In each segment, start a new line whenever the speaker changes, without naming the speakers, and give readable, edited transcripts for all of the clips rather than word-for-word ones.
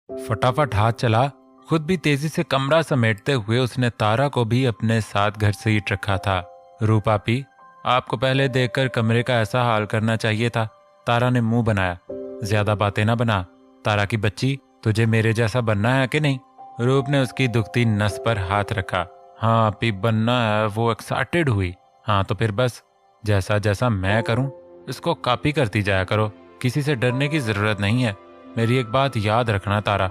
फटाफट हाथ चला, खुद भी तेजी से कमरा समेटते हुए उसने तारा को भी अपने साथ घर से ईट रखा था। रूपापी, आपको पहले देखकर कमरे का ऐसा हाल करना चाहिए था। तारा ने मुंह बनाया। ज्यादा बातें ना बना, तारा की बच्ची, तुझे मेरे जैसा बनना है कि नहीं? रूप ने उसकी दुखती नस पर हाथ रखा। हाँ अपी, बनना है। वो एक्साइटेड हुई। हाँ तो फिर बस जैसा जैसा मैं करूं इसको कॉपी करती जाया करो। किसी से डरने की जरूरत नहीं है। मेरी एक बात याद रखना तारा,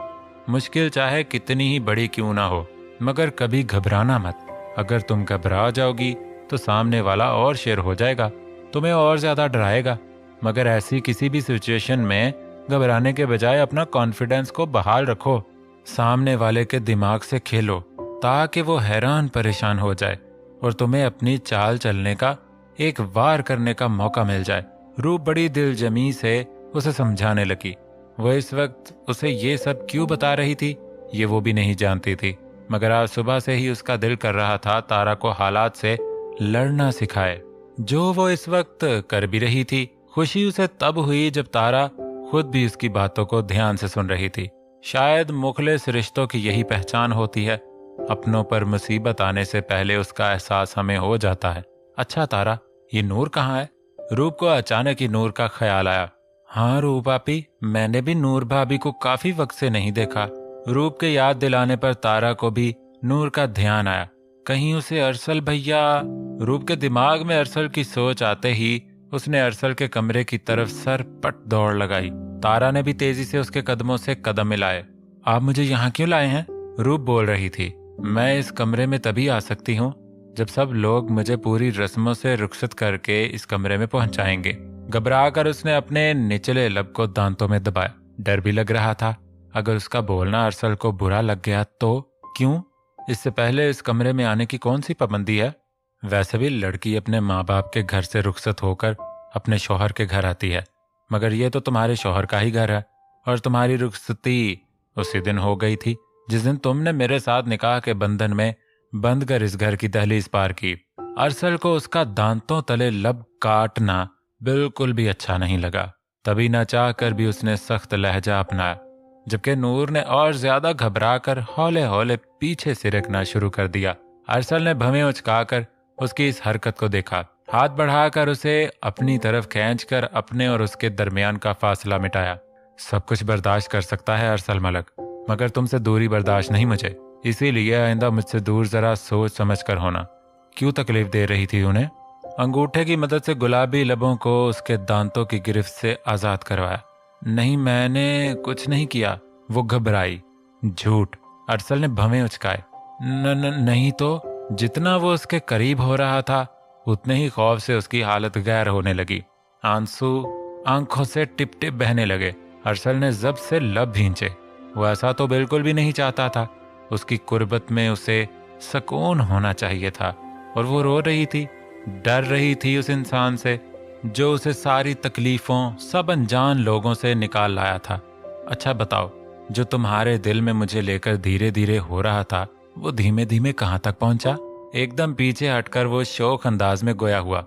मुश्किल चाहे कितनी ही बड़ी क्यों ना हो, मगर कभी घबराना मत। अगर तुम घबरा जाओगी तो सामने वाला और शेर हो जाएगा, तुम्हें और ज्यादा डराएगा। मगर ऐसी किसी भी सिचुएशन में घबराने के बजाय अपना कॉन्फिडेंस को बहाल रखो। सामने वाले के दिमाग से खेलो ताकि वो हैरान परेशान हो जाए और तुम्हें अपनी चाल चलने का एक वार करने का मौका मिल जाए। रूप बड़ी दिलजमी से उसे समझाने लगी। वो इस वक्त उसे ये सब क्यों बता रही थी ये वो भी नहीं जानती थी, मगर आज सुबह से ही उसका दिल कर रहा था तारा को हालात से लड़ना सिखाए, जो वो इस वक्त कर भी रही थी। खुशी उसे तब हुई जब तारा खुद भी उसकी बातों को ध्यान से सुन रही थी। शायद मुखलिस रिश्तों की यही पहचान होती है, अपनों पर मुसीबत आने से पहले उसका एहसास हमें हो जाता है। अच्छा तारा, ये नूर कहाँ है? रूप को अचानक ही नूर का ख्याल आया। हाँ रूप आपी, मैंने भी नूर भाभी को काफी वक्त से नहीं देखा। रूप के याद दिलाने पर तारा को भी नूर का ध्यान आया। कहीं उसे अरसल भैया। रूप के दिमाग में अरसल की सोच आते ही उसने अरसल के कमरे की तरफ सरपट दौड़ लगाई। तारा ने भी तेजी से उसके कदमों से कदम मिलाए। आप मुझे यहाँ क्यों लाए हैं? रूप बोल रही थी। मैं इस कमरे में तभी आ सकती हूँ जब सब लोग मुझे पूरी रस्मों से रुखसत करके इस कमरे में पहुंचाएंगे। घबरा कर उसने अपने निचले लब को दांतों में दबाया। डर भी लग रहा था, अगर उसका बोलना अरसल को बुरा लग गया तो? क्यों? इससे पहले इस कमरे में आने की कौन सी पाबंदी है? वैसे भी लड़की अपने माँ बाप के घर से रुखसत होकर अपने शौहर के घर आती है, मगर ये तो तुम्हारे शौहर का ही घर है और तुम्हारी रुखसती उसी दिन हो गई थी जिस दिन तुमने मेरे साथ निकाह के बंधन में बंद कर इस घर की दहलीज पार की। अरसल को उसका दांतों तले लब काटना बिल्कुल भी अच्छा नहीं लगा। तभी न चाह कर भी उसने सख्त लहजा अपनाया, जबकि नूर ने और ज्यादा घबरा कर हौले हौले पीछे सिरकना शुरू कर दिया। अरसल ने भवें उचकाकर उसकी इस हरकत को देखा, हाथ बढ़ाकर उसे अपनी तरफ खींचकर अपने और उसके दरमियान का फासला मिटाया। सब कुछ बर्दाश्त कर सकता है अरसल मलक, मगर तुमसे दूरी बर्दाश्त नहीं मुझे, इसीलिए आइंदा मुझसे दूर जरा सोच समझ कर होना। क्यों तकलीफ दे रही थी उन्हें? अंगूठे की मदद से गुलाबी लबों को उसके दांतों की गिरफ्त से आजाद करवाया। नहीं मैंने कुछ नहीं किया। वो घबराई। झूठ। अरसल ने भवें उचकाए। नहीं तो। जितना वो उसके करीब हो रहा था उतने ही खौफ से उसकी हालत गैर होने लगी। आंसू आंखों से टिप टिप बहने लगे। अरसल ने जब से लब भींचे। वो ऐसा तो बिल्कुल भी नहीं चाहता था। उसकी कुर्बत में उसे सुकून होना चाहिए था और वो रो रही थी, डर रही थी उस इंसान से जो उसे सारी तकलीफों सब अनजान लोगों से निकाल लाया था। अच्छा बताओ, जो तुम्हारे दिल में मुझे लेकर धीरे धीरे हो रहा था वो धीमे धीमे कहाँ तक पहुंचा? एकदम पीछे हटकर वो शौक अंदाज में गोया हुआ।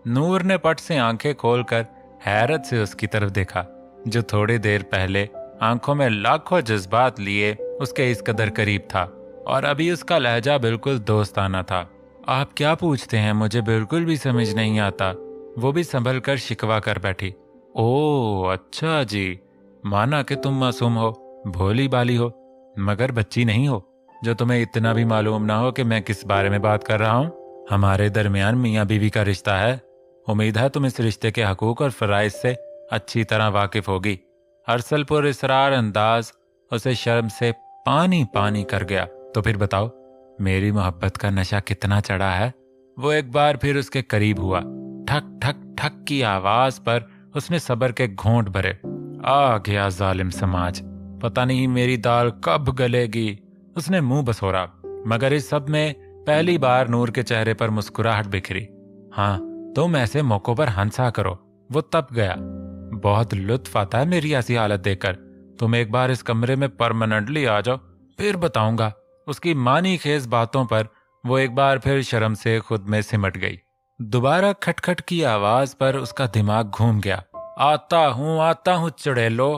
नूर ने पट से आंखें खोलकर हैरत से उसकी तरफ देखा, जो थोड़ी देर पहले आंखों में लाखों जज्बात लिए उसके इस कदर करीब था, और अभी उसका लहजा बिल्कुल दोस्ताना था। आप क्या पूछते हैं? मुझे बिल्कुल भी समझ नहीं आता। वो भी संभल कर शिकवा कर बैठी। ओह अच्छा जी, माना कि तुम मासूम हो, भोली बाली हो, मगर बच्ची नहीं हो, जो तुम्हें इतना भी मालूम ना हो कि मैं किस बारे में बात कर रहा हूँ। हमारे दरमियान मियाँ बीवी का रिश्ता है। उम्मीद है तुम इस रिश्ते के हकूक और फराइज से अच्छी तरह वाकिफ होगी। अरसल पर इसरार अंदाज उसे शर्म से पानी पानी कर गया। तो फिर बताओ, मेरी मोहब्बत का नशा कितना चढ़ा है? वो एक बार फिर उसके करीब हुआ। ठक ठक ठक की आवाज पर उसने सब्र के घोंट भरे। आ गया जालिम समाज, पता नहीं मेरी दाल कब गलेगी। उसने मुंह बसोरा, मगर इस सब में पहली बार नूर के चेहरे पर मुस्कुराहट बिखरी। हाँ, तुम ऐसे मौकों पर हंसा करो। वो तप गया। बहुत लुत्फ आता है मेरी ऐसी हालत देखकर। तुम एक बार इस कमरे में परमानेंटली आ जाओ, फिर बताऊंगा। उसकी मानी खेज बातों पर वो एक बार फिर शर्म से खुद में सिमट गई। दोबारा खटखट की आवाज पर उसका दिमाग घूम गया। आता हूँ चुड़ैलो,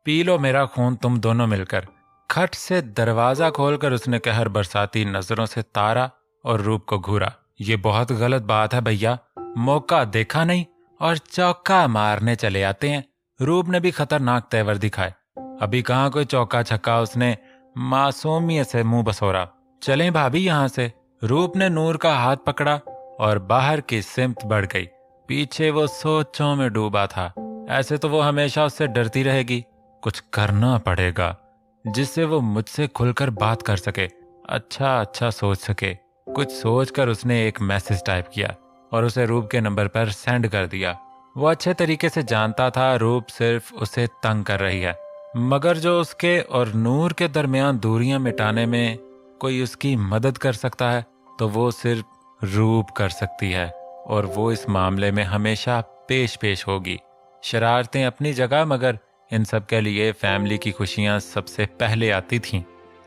पी लो मेरा खून तुम दोनों मिलकर। खट से दरवाजा खोलकर उसने कहर बरसाती नजरों से तारा और रूप को घूरा। ये बहुत गलत बात है भैया, मौका देखा नहीं और चौका मारने चले आते हैं। रूप ने भी खतरनाक तेवर दिखाए। अभी कहाँ कोई चौका छक्का, उसने मासूमियत से मुंह बसोरा। चलें भाभी यहाँ से। रूप ने नूर का हाथ पकड़ा और बाहर की सिमत बढ़ गई। पीछे वो सोचों में डूबा था। ऐसे तो वो हमेशा उससे डरती रहेगी। कुछ करना पड़ेगा जिससे वो मुझसे खुलकर बात कर सके, अच्छा सोच सके। कुछ सोचकर उसने एक मैसेज टाइप किया और उसे रूप के नंबर पर सेंड कर दिया। वो अच्छे तरीके से जानता था रूप सिर्फ उसे तंग कर रही है, मगर जो उसके और नूर के दरमियान दूरियां मिटाने में कोई उसकी मदद कर सकता है तो वो सिर्फ रूप कर सकती है, और वो इस मामले में हमेशा पेश होगी। शरारतें अपनी जगह, मगर इन सब के लिए फैमिली की खुशियां सबसे पहले आती थीं।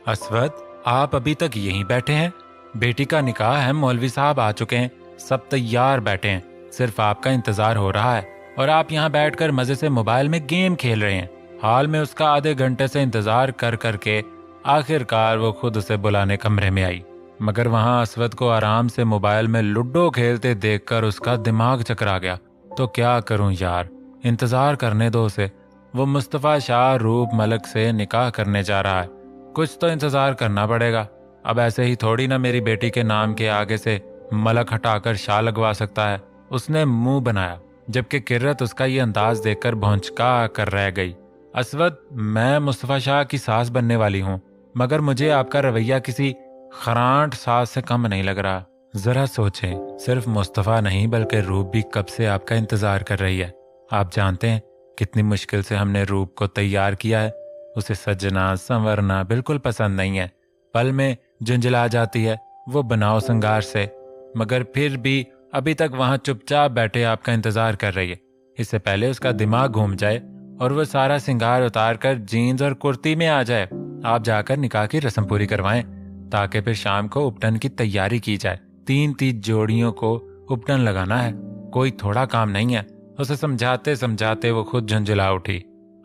असवद, आप अभी तक यहीं बैठे हैं? बेटी का निकाह है, मौलवी साहब आ चुके हैं, सब तैयार बैठे हैं, सिर्फ आपका इंतजार हो रहा है और आप यहाँ बैठकर मजे से मोबाइल में गेम खेल रहे हैं। हाल में उसका आधे घंटे से इंतजार कर करके आखिरकार वो खुद उसे बुलाने कमरे में आई, मगर वहां असवद को आराम से मोबाइल में लूडो खेलते देखकर उसका दिमाग चकरा गया। तो क्या करूं यार, इंतजार करने दो उसे। वो मुस्तफ़ा शाह रूप मलक से निकाह करने जा रहा है, कुछ तो इंतजार करना पड़ेगा। अब ऐसे ही थोड़ी ना मेरी बेटी के नाम के आगे से मलक हटाकर शाह लगवा सकता है। उसने मुंह बनाया, जबकि किर्रत उसका ये अंदाज देखकर भौंचका कर रह गई। असवद, मैं मुस्तफ़ा शाह की सास बनने वाली हूँ, मगर मुझे आपका रवैया किसी खरांट सास से कम नहीं लग रहा। जरा सोचें, सिर्फ मुस्तफ़ा नहीं बल्कि रूप भी कब से आपका इंतजार कर रही है। आप जानते हैं कितनी मुश्किल से हमने रूप को तैयार किया है। उसे सजना संवरना बिल्कुल पसंद नहीं है, पल में झुंझला जाती है वो बनाव संगार से, मगर फिर भी अभी तक वहां चुपचाप बैठे आपका इंतजार कर रही है। इससे पहले उसका दिमाग घूम जाए और वो सारा सिंगार उतार कर जीन्स और कुर्ती में आ जाए, आप जाकर निकाह की रस्म पूरी करवाएं, ताकि फिर शाम को उपटन की तैयारी की जाए। 3 जोड़ियों को उपटन लगाना है, कोई थोड़ा काम नहीं है। उसे समझाते समझाते वो खुद झुंझला उठी।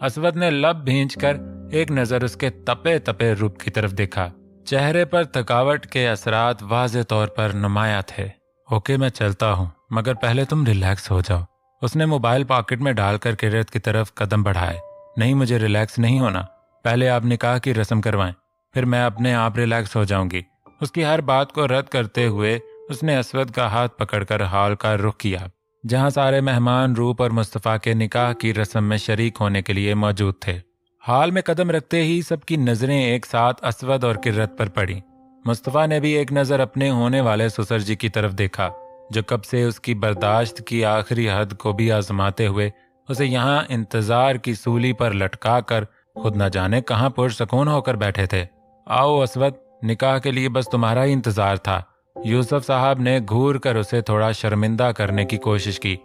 असवद ने लब भींचकर एक नजर उसके तपे तपे रूप की तरफ देखा। चेहरे पर थकावट के असरात वाज़े तौर पर नुमाया थे। ओके, मैं चलता हूँ, मगर पहले तुम रिलैक्स हो जाओ। उसने मोबाइल पॉकेट में डालकर किरत की तरफ कदम बढ़ाए। नहीं, मुझे रिलैक्स नहीं होना, पहले आप निकाह की रस्म करवाएं, फिर मैं अपने आप रिलैक्स हो जाऊंगी। उसकी हर बात को रद्द करते हुए उसने असवद का हाथ पकड़कर हॉल का रुख किया, जहां सारे मेहमान रूप और मुस्तफ़ा के निकाह की रस्म में शरीक होने के लिए मौजूद थे। हॉल में कदम रखते ही सबकी नजरें एक साथ असवद और किर्रत पर पड़ी। मुस्तफ़ा ने भी एक नज़र अपने होने वाले ससुर जी की तरफ देखा, जो कब से उसकी बर्दाश्त की आखिरी हद को भी आजमाते हुए उसे यहाँ इंतजार की सूली पर लटका कर खुद न जाने कहाँ पुरसकून होकर बैठे थे। आओ असवद, निकाह के लिए बस तुम्हारा ही इंतजार था। यूसुफ साहब ने घूर कर उसे थोड़ा शर्मिंदा करने की कोशिश की,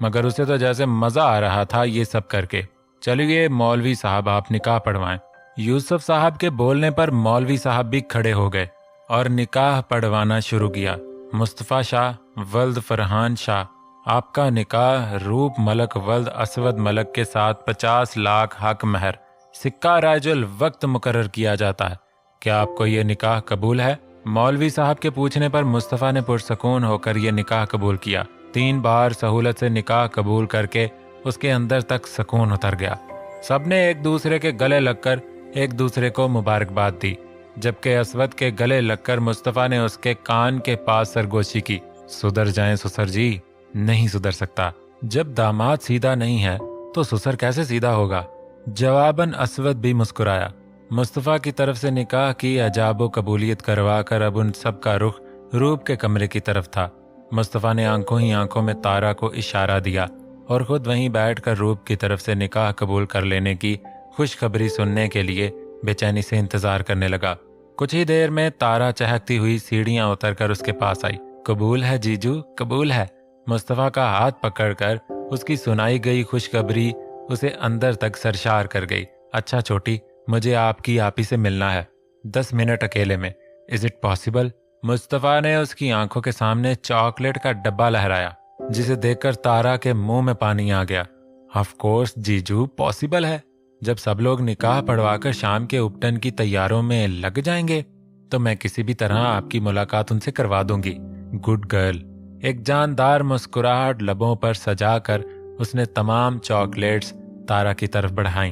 मगर उसे तो जैसे मजा आ रहा था ये सब करके। चलिए मौलवी साहब, आप निकाह पढ़वाएं। यूसुफ साहब के बोलने पर मौलवी साहब भी खड़े हो गए और निकाह पढ़वाना शुरू किया। मुस्तफ़ा शाह वल्द फरहान शाह, आपका निकाह रूप मलक वल्द असवद मलक के साथ 50 लाख हक महर सिक्का राजुल वक्त मुकर्रर किया जाता है। क्या आपको ये निकाह कबूल है? मौलवी साहब के पूछने पर मुस्तफ़ा ने पुरसकून होकर यह निकाह कबूल किया। 3 बार सहूलत से निकाह कबूल करके उसके अंदर तक सुकून उतर गया। सबने एक दूसरे के गले लगकर एक दूसरे को मुबारकबाद दी, जबकि असवद के गले लगकर मुस्तफ़ा ने उसके कान के पास सरगोशी की। सुधर जाएं ससुर जी। नहीं सुधर सकता। जब दामाद सीधा नहीं है तो ससुर कैसे सीधा होगा? जवाबन असवद भी मुस्कुराया। मुस्तफ़ा की तरफ से निकाह की अजाबो कबूलियत करवा कर अब उन सब का रुख रूप के कमरे की तरफ था। मुस्तफ़ा ने आंखों ही आंखों में तारा को इशारा दिया और खुद वहीं बैठकर रूप की तरफ से निकाह कबूल कर लेने की खुशखबरी सुनने के लिए बेचैनी से इंतजार करने लगा। कुछ ही देर में तारा चहकती हुई सीढ़ियां उतरकर उसके पास आई। कबूल है जीजू, कबूल है। मुस्तफ़ा का हाथ पकड़कर उसकी सुनाई गई खुशखबरी उसे अंदर तक सरशार कर गई। अच्छा छोटी, मुझे आपकी आपी से मिलना है, 10 मिनट अकेले में। Is it possible? मुस्तफ़ा ने उसकी आंखों के सामने चॉकलेट का डब्बा लहराया, जिसे देखकर तारा के मुंह में पानी आ गया। ऑफ कोर्स जीजू, पॉसिबल है। जब सब लोग निकाह पढ़वाकर शाम के उपटन की तैयारों में लग जाएंगे तो मैं किसी भी तरह आपकी मुलाकात उनसे करवा दूंगी। Good girl. एक जानदार मुस्कुराहट लबों पर सजाकर उसने तमाम चॉकलेट्स तारा की तरफ बढ़ाई।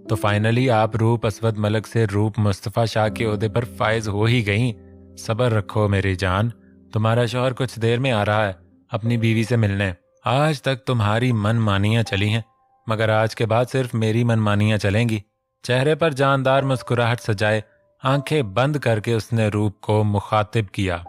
तो फाइनली आप रूप अस्वद मलक से रूप मुस्तफ़ा शाह के ओहदे पर फायज हो ही गई। सब्र रखो मेरी जान, तुम्हारा शौहर कुछ देर में आ रहा है अपनी बीवी से मिलने। आज तक तुम्हारी मनमानियां चली हैं, मगर आज के बाद सिर्फ मेरी मनमानियां चलेंगी। चेहरे पर जानदार मुस्कुराहट सजाए आंखें बंद करके उसने रूप को मुखातिब किया।